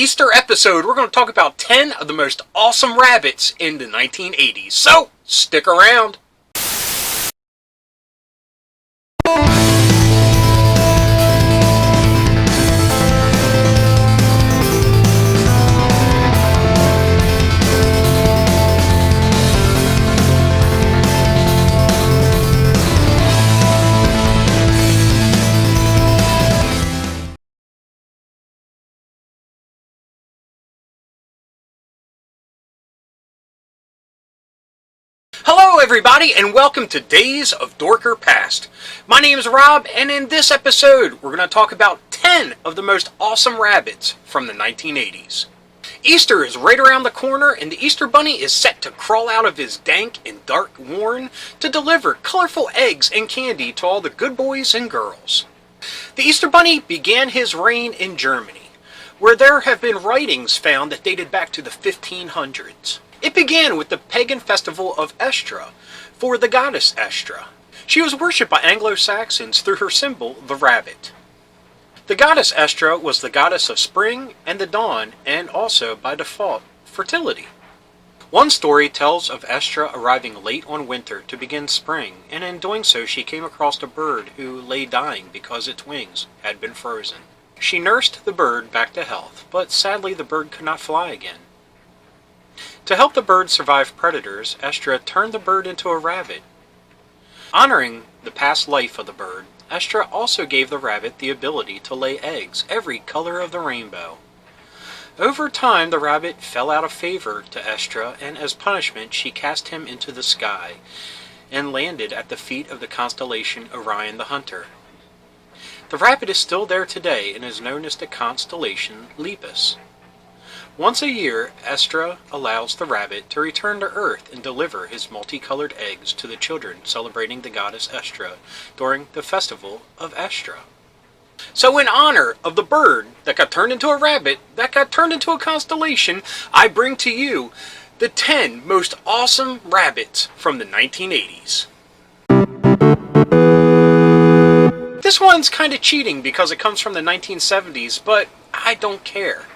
Easter episode, we're going to talk about 10 of the most awesome rabbits in the 1980s. So, stick around. Hello everybody and welcome to Days of Dorker Past. My name is Rob and in this episode we're going to talk about 10 of the most awesome rabbits from the 1980s. Easter is right around the corner and the Easter Bunny is set to crawl out of his dank and dark warren to deliver colorful eggs and candy to all the good boys and girls. The Easter Bunny began his reign in Germany, where there have been writings found that dated back to the 1500s. It began with the pagan festival of Estra, for the goddess Estra. She was worshipped by Anglo-Saxons through her symbol, the rabbit. The goddess Estra was the goddess of spring and the dawn, and also, by default, fertility. One story tells of Estra arriving late on winter to begin spring, and in doing so she came across a bird who lay dying because its wings had been frozen. She nursed the bird back to health, but sadly the bird could not fly again. To help the bird survive predators, Estra turned the bird into a rabbit. Honoring the past life of the bird, Estra also gave the rabbit the ability to lay eggs every color of the rainbow. Over time, the rabbit fell out of favor to Estra, and as punishment, she cast him into the sky and landed at the feet of the constellation Orion the Hunter. The rabbit is still there today and is known as the constellation Lepus. Once a year, Estra allows the rabbit to return to Earth and deliver his multicolored eggs to the children celebrating the goddess Estra during the festival of Estra. So in honor of the bird that got turned into a rabbit, that got turned into a constellation, I bring to you the 10 most awesome rabbits from the 1980s. This one's kind of cheating because it comes from the 1970s, but I don't care.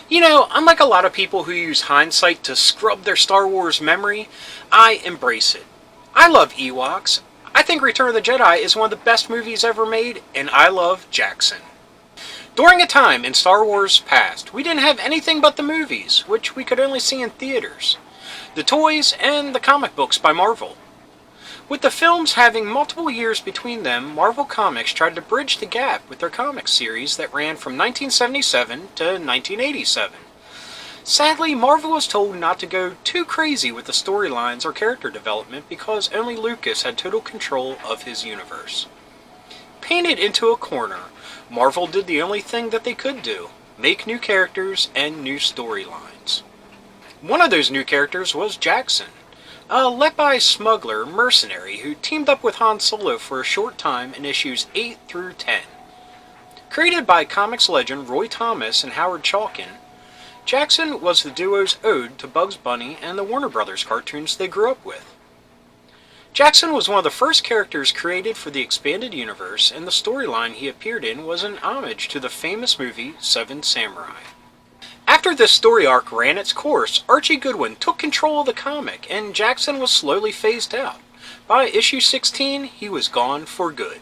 You know, unlike a lot of people who use hindsight to scrub their Star Wars memory, I embrace it. I love Ewoks. I think Return of the Jedi is one of the best movies ever made, and I love Jackson. During a time in Star Wars past, we didn't have anything but the movies, which we could only see in theaters, the toys, and the comic books by Marvel. With the films having multiple years between them, Marvel Comics tried to bridge the gap with their comic series that ran from 1977 to 1987. Sadly, Marvel was told not to go too crazy with the storylines or character development because only Lucas had total control of his universe. Painted into a corner, Marvel did the only thing that they could do: make new characters and new storylines. One of those new characters was Jackson, a let-by smuggler mercenary who teamed up with Han Solo for a short time in issues 8 through 10. Created by comics legend Roy Thomas and Howard Chalkin, Jackson was the duo's ode to Bugs Bunny and the Warner Brothers cartoons they grew up with. Jackson was one of the first characters created for the expanded universe, and the storyline he appeared in was an homage to the famous movie Seven Samurai. After this story arc ran its course, Archie Goodwin took control of the comic, and Jackson was slowly phased out. By issue 16, he was gone for good.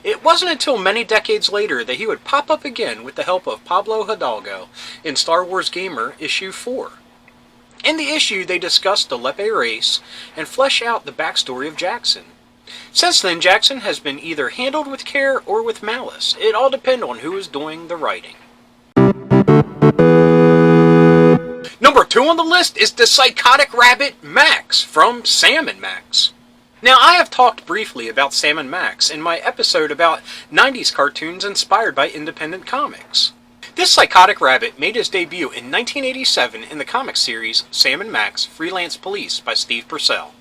It wasn't until many decades later that he would pop up again with the help of Pablo Hidalgo in Star Wars Gamer issue 4. In the issue, they discussed the Lepe race and flesh out the backstory of Jackson. Since then, Jackson has been either handled with care or with malice. It all depends on who is doing the writing. Number 2 on the list is the psychotic rabbit Max from Salmon Max. Now, I have talked briefly about Salmon Max in my episode about 90s cartoons inspired by independent comics. This psychotic rabbit made his debut in 1987 in the comic series Salmon Max Freelance Police by Steve Purcell.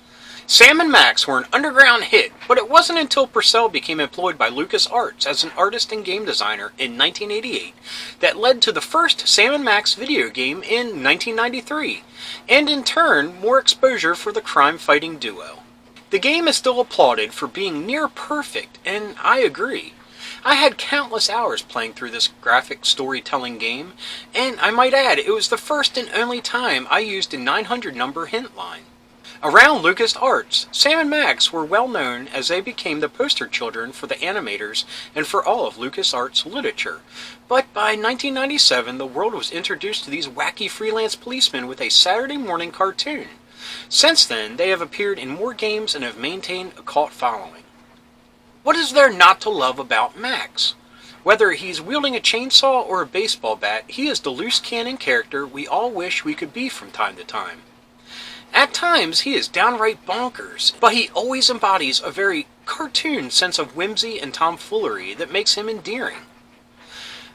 Salmon Max were an underground hit, but it wasn't until Purcell became employed by LucasArts as an artist and game designer in 1988 that led to the first Salmon Max video game in 1993, and in turn, more exposure for the crime-fighting duo. The game is still applauded for being near perfect, and I agree. I had countless hours playing through this graphic storytelling game, and I might add, it was the first and only time I used a 900 number hint line. Around LucasArts, Salmon Max were well known as they became the poster children for the animators and for all of LucasArts literature. But by 1997, the world was introduced to these wacky freelance policemen with a Saturday morning cartoon. Since then, they have appeared in more games and have maintained a cult following. What is there not to love about Max? Whether he's wielding a chainsaw or a baseball bat, he is the loose cannon character we all wish we could be from time to time. At times, he is downright bonkers, but he always embodies a very cartoon sense of whimsy and tomfoolery that makes him endearing.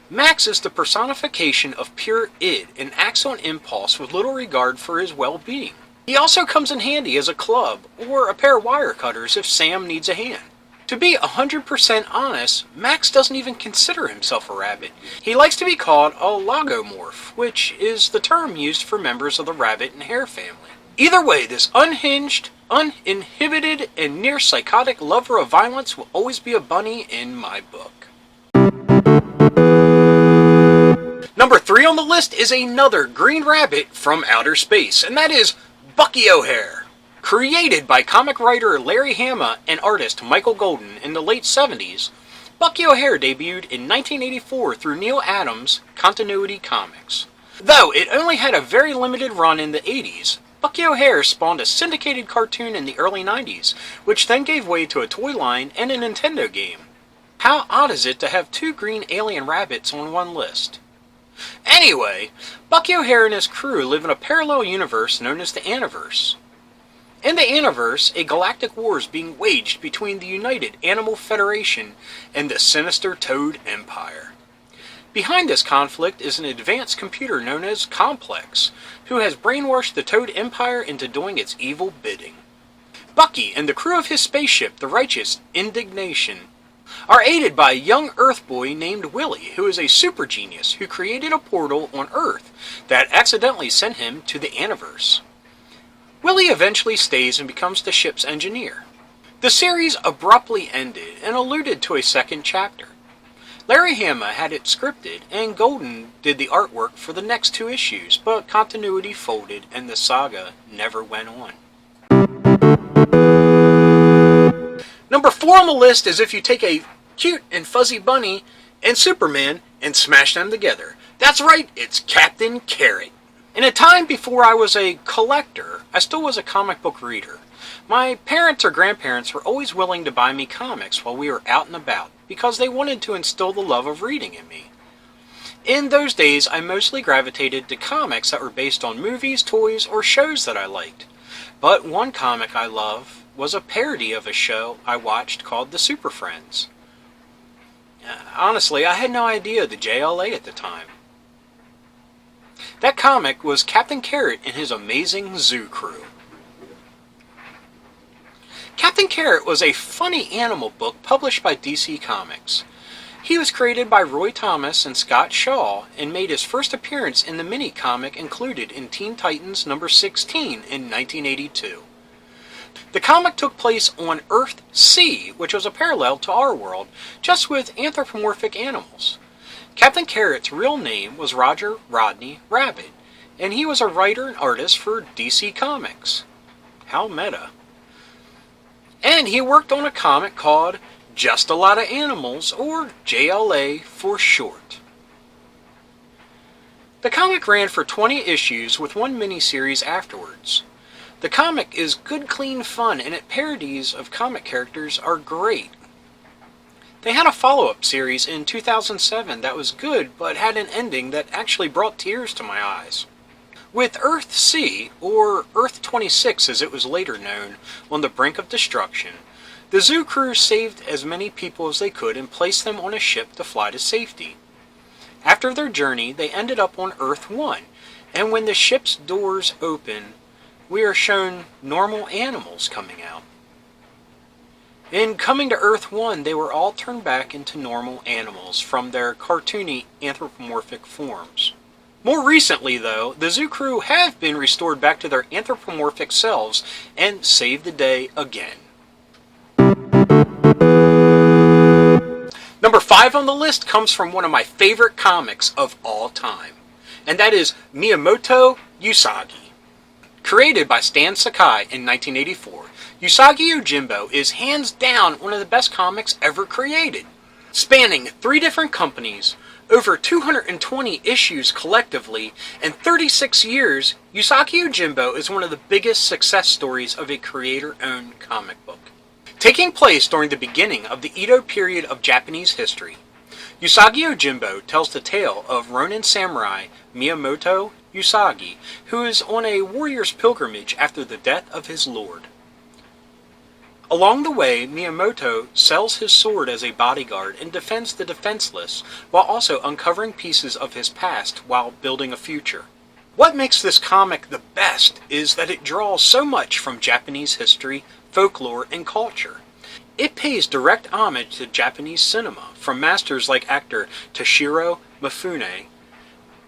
Max is the personification of pure id and acts on impulse with little regard for his well-being. He also comes in handy as a club or a pair of wire cutters if Sam needs a hand. To be 100% honest, Max doesn't even consider himself a rabbit. He likes to be called a logomorph, which is the term used for members of the rabbit and hare family. Either way, this unhinged, uninhibited, and near psychotic lover of violence will always be a bunny in my book. Number 3 on the list is another green rabbit from outer space, and that is Bucky OHare. Created by comic writer Larry Hama and artist Michael Golden in the late 70s, Bucky OHare debuted in 1984 through Neil Adams' Continuity Comics. Though it only had a very limited run in the 80s, Bucky OHare spawned a syndicated cartoon in the early 90s, which then gave way to a toy line and a Nintendo game. How odd is it to have 2 green alien rabbits on one list? Anyway, Bucky OHare and his crew live in a parallel universe known as the Aniverse. In the Aniverse, a galactic war is being waged between the United Animal Federation and the sinister Toad Empire. Behind this conflict is an advanced computer known as Complex, who has brainwashed the Toad Empire into doing its evil bidding. Bucky and the crew of his spaceship, the Righteous Indignation, are aided by a young Earth boy named Willie, who is a super genius who created a portal on Earth that accidentally sent him to the Aniverse. Willie eventually stays and becomes the ship's engineer. The series abruptly ended and alluded to a second chapter. Larry Hama had it scripted, and Golden did the artwork for the next 2 issues, but continuity folded and the saga never went on. Number 4 on the list is if you take a cute and fuzzy bunny and Superman and smash them together. That's right, it's Captain Carrot. In a time before I was a collector, I still was a comic book reader. My parents or grandparents were always willing to buy me comics while we were out and about, because they wanted to instill the love of reading in me. In those days, I mostly gravitated to comics that were based on movies, toys, or shows that I liked. But one comic I love was a parody of a show I watched called The Super Friends. Honestly, I had no idea the JLA at the time. That comic was Captain Carrot and his amazing zoo crew. Captain Carrot was a funny animal book published by DC Comics. He was created by Roy Thomas and Scott Shaw and made his first appearance in the mini-comic included in Teen Titans number 16 in 1982. The comic took place on Earth C, which was a parallel to our world, just with anthropomorphic animals. Captain Carrot's real name was Roger Rodney Rabbit, and he was a writer and artist for DC Comics. How meta. And he worked on a comic called Just a Lot of Animals, or JLA for short. The comic ran for 20 issues with one miniseries afterwards. The comic is good, clean fun, and its parodies of comic characters are great. They had a follow-up series in 2007 that was good, but had an ending that actually brought tears to my eyes. With Earth C, or Earth 26 as it was later known, on the brink of destruction, the zoo crew saved as many people as they could and placed them on a ship to fly to safety. After their journey, they ended up on Earth 1, and when the ship's doors open, we are shown normal animals coming out. In coming to Earth 1, they were all turned back into normal animals from their cartoony anthropomorphic forms. More recently, though, the zoo crew have been restored back to their anthropomorphic selves and saved the day again. Number 5 on the list comes from one of my favorite comics of all time, and that is Miyamoto Usagi. Created by Stan Sakai in 1984, Usagi Yojimbo is hands down one of the best comics ever created. Spanning 3 different companies, over 220 issues collectively, and 36 years, Usagi Yojimbo is one of the biggest success stories of a creator-owned comic book. Taking place during the beginning of the Edo period of Japanese history, Usagi Yojimbo tells the tale of Ronin samurai Miyamoto Usagi, who is on a warrior's pilgrimage after the death of his lord. Along the way, Miyamoto sells his sword as a bodyguard and defends the defenseless, while also uncovering pieces of his past while building a future. What makes this comic the best is that it draws so much from Japanese history, folklore, and culture. It pays direct homage to Japanese cinema, from masters like actor Toshiro Mifune,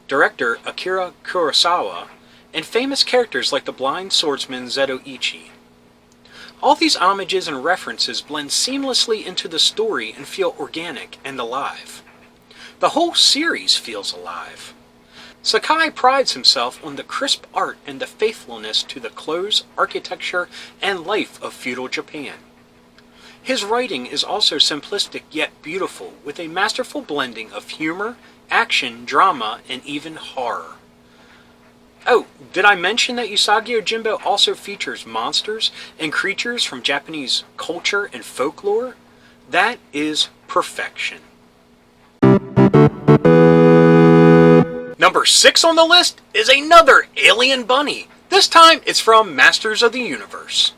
director Akira Kurosawa, and famous characters like the blind swordsman Zetoichi. All these homages and references blend seamlessly into the story and feel organic and alive. The whole series feels alive. Sakai prides himself on the crisp art and the faithfulness to the clothes, architecture, and life of feudal Japan. His writing is also simplistic yet beautiful, with a masterful blending of humor, action, drama, and even horror. Oh, did I mention that Usagi Yojimbo also features monsters and creatures from Japanese culture and folklore? That is perfection. Number 6 on the list is another alien bunny. This time it's from Masters of the Universe.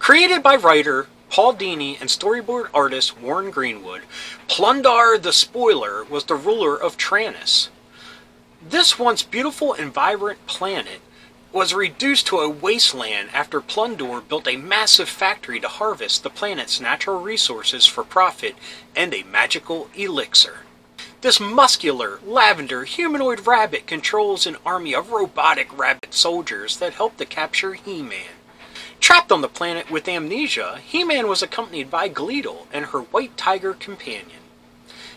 Created by writer Paul Dini and storyboard artist Warren Greenwood, Plutodarr the Spoiler was the ruler of Tranus. This once beautiful and vibrant planet was reduced to a wasteland after Plutodarr built a massive factory to harvest the planet's natural resources for profit and a magical elixir. This muscular, lavender, humanoid rabbit controls an army of robotic rabbit soldiers that help to capture He-Man. Trapped on the planet with amnesia, He-Man was accompanied by Gleedle and her white tiger companion.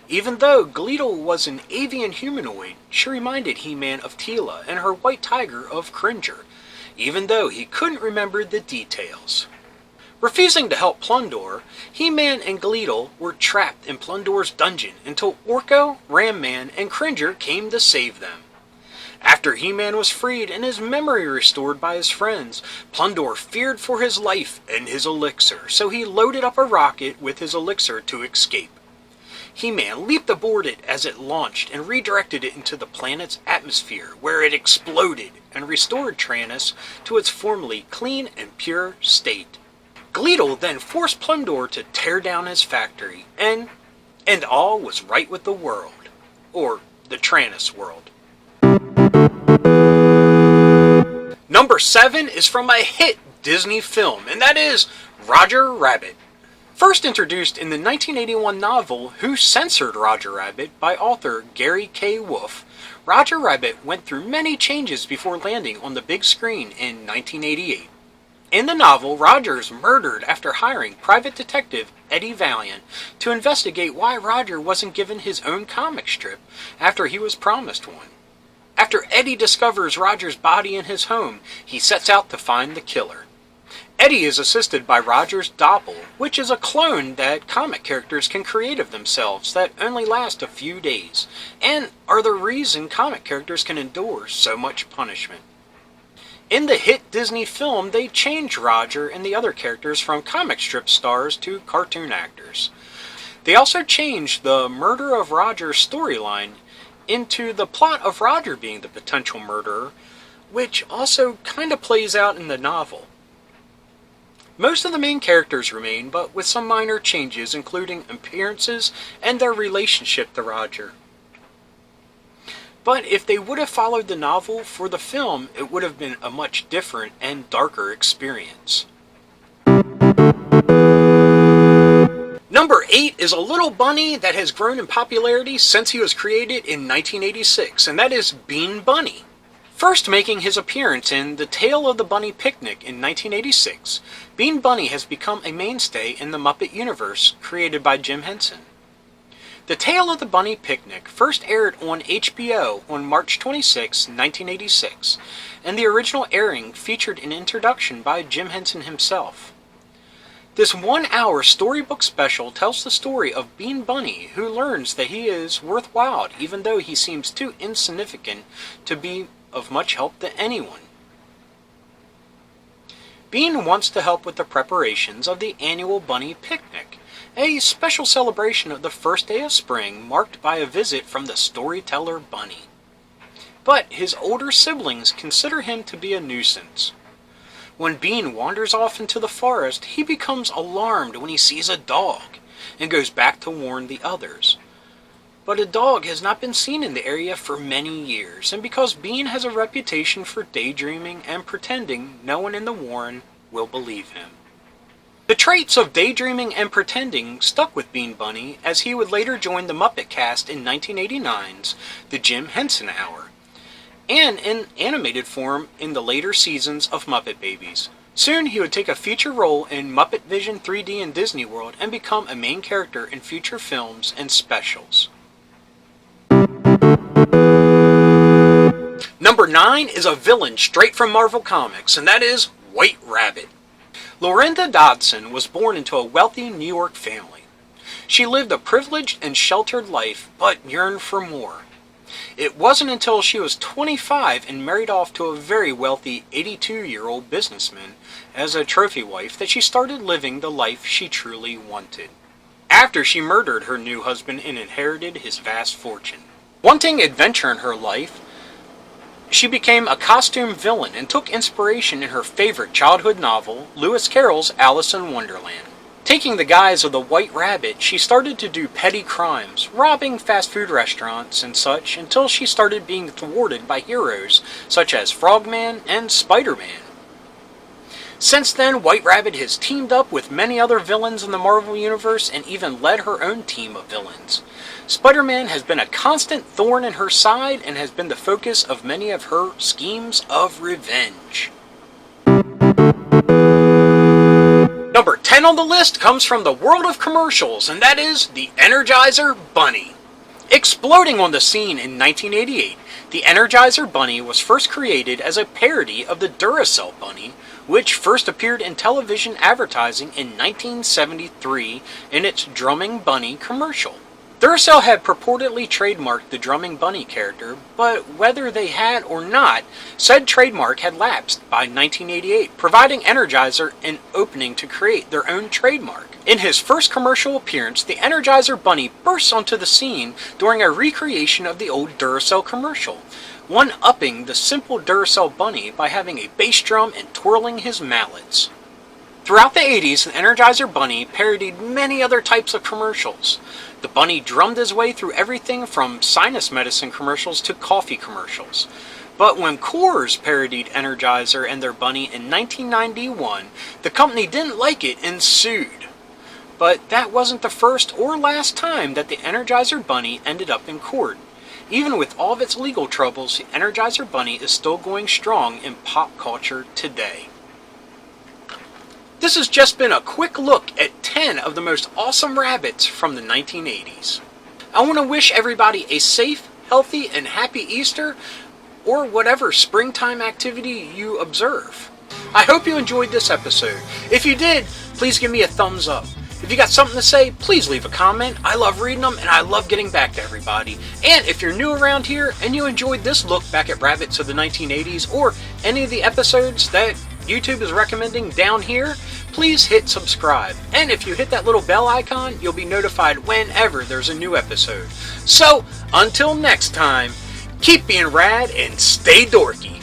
Even though Gleedle was an avian humanoid, she reminded He-Man of Teela and her white tiger of Cringer, even though he couldn't remember the details. Refusing to help Plutodarr, He-Man and Gleedle were trapped in Plutodarr's dungeon until Orko, Ram-Man, and Cringer came to save them. After He-Man was freed and his memory restored by his friends, Plutodarr feared for his life and his elixir, so he loaded up a rocket with his elixir to escape. He-Man leaped aboard it as it launched and redirected it into the planet's atmosphere, where it exploded and restored Tranus to its formerly clean and pure state. Gleedle then forced Plutodarr to tear down his factory, and all was right with the world. Or the Tranus world. Number 7 is from a hit Disney film, and that is Roger Rabbit. First introduced in the 1981 novel Who Censored Roger Rabbit by author Gary K. Wolfe, Roger Rabbit went through many changes before landing on the big screen in 1988. In the novel, Roger is murdered after hiring private detective Eddie Valiant to investigate why Roger wasn't given his own comic strip after he was promised one. After Eddie discovers Roger's body in his home, he sets out to find the killer. Eddie is assisted by Roger's Doppel, which is a clone that comic characters can create of themselves that only last a few days, and are the reason comic characters can endure so much punishment. In the hit Disney film, they changed Roger and the other characters from comic strip stars to cartoon actors. They also changed the murder of Roger storyline into the plot of Roger being the potential murderer, which also kind of plays out in the novel. Most of the main characters remain, but with some minor changes, including appearances and their relationship to Roger. But if they would have followed the novel for the film, it would have been a much different and darker experience. Number 8 is a little bunny that has grown in popularity since he was created in 1986, and that is Bean Bunny. First making his appearance in The Tale of the Bunny Picnic in 1986, Bean Bunny has become a mainstay in the Muppet universe created by Jim Henson. The Tale of the Bunny Picnic first aired on HBO on March 26, 1986, and the original airing featured an introduction by Jim Henson himself. This 1-hour storybook special tells the story of Bean Bunny, who learns that he is worthwhile even though he seems too insignificant to be of much help to anyone. Bean wants to help with the preparations of the annual Bunny Picnic, a special celebration of the first day of spring marked by a visit from the storyteller Bunny. But his older siblings consider him to be a nuisance. When Bean wanders off into the forest, he becomes alarmed when he sees a dog, and goes back to warn the others. But a dog has not been seen in the area for many years, and because Bean has a reputation for daydreaming and pretending, no one in the warren will believe him. The traits of daydreaming and pretending stuck with Bean Bunny, as he would later join the Muppet cast in 1989's The Jim Henson Hour, and in animated form in the later seasons of Muppet Babies. Soon he would take a feature role in Muppet Vision 3D in Disney World and become a main character in future films and specials. Number 9 is a villain straight from Marvel Comics, and that is White Rabbit. Lorinda Dodson was born into a wealthy New York family. She lived a privileged and sheltered life, but yearned for more. It wasn't until she was 25 and married off to a very wealthy 82-year-old businessman as a trophy wife that she started living the life she truly wanted, after she murdered her new husband and inherited his vast fortune. Wanting adventure in her life, she became a costume villain and took inspiration in her favorite childhood novel, Lewis Carroll's Alice in Wonderland. Taking the guise of the White Rabbit, she started to do petty crimes, robbing fast food restaurants and such, until she started being thwarted by heroes such as Frogman and Spider-Man. Since then, White Rabbit has teamed up with many other villains in the Marvel Universe and even led her own team of villains. Spider-Man has been a constant thorn in her side and has been the focus of many of her schemes of revenge. Number 10 on the list comes from the world of commercials, and that is the Energizer Bunny. Exploding on the scene in 1988, the Energizer Bunny was first created as a parody of the Duracell Bunny, which first appeared in television advertising in 1973 in its Drumming Bunny commercial. Duracell had purportedly trademarked the Drumming Bunny character, but whether they had or not, said trademark had lapsed by 1988, providing Energizer an opening to create their own trademark. In his first commercial appearance, the Energizer Bunny bursts onto the scene during a recreation of the old Duracell commercial, one-upping the simple Duracell Bunny by having a bass drum and twirling his mallets. Throughout the 80s, the Energizer Bunny parodied many other types of commercials. The bunny drummed his way through everything from sinus medicine commercials to coffee commercials. But when Coors parodied Energizer and their bunny in 1991, the company didn't like it and sued. But that wasn't the first or last time that the Energizer Bunny ended up in court. Even with all of its legal troubles, the Energizer Bunny is still going strong in pop culture today. This has just been a quick look at 10 of the most awesome rabbits from the 1980s. I want to wish everybody a safe, healthy, and happy Easter, or whatever springtime activity you observe. I hope you enjoyed this episode. If you did, please give me a thumbs up. If you got something to say, please leave a comment. I love reading them, and I love getting back to everybody. And if you're new around here and you enjoyed this look back at rabbits of the 1980s, or any of the episodes that YouTube is recommending down here, please hit subscribe. And if you hit that little bell icon, you'll be notified whenever there's a new episode. So, until next time, keep being rad and stay dorky.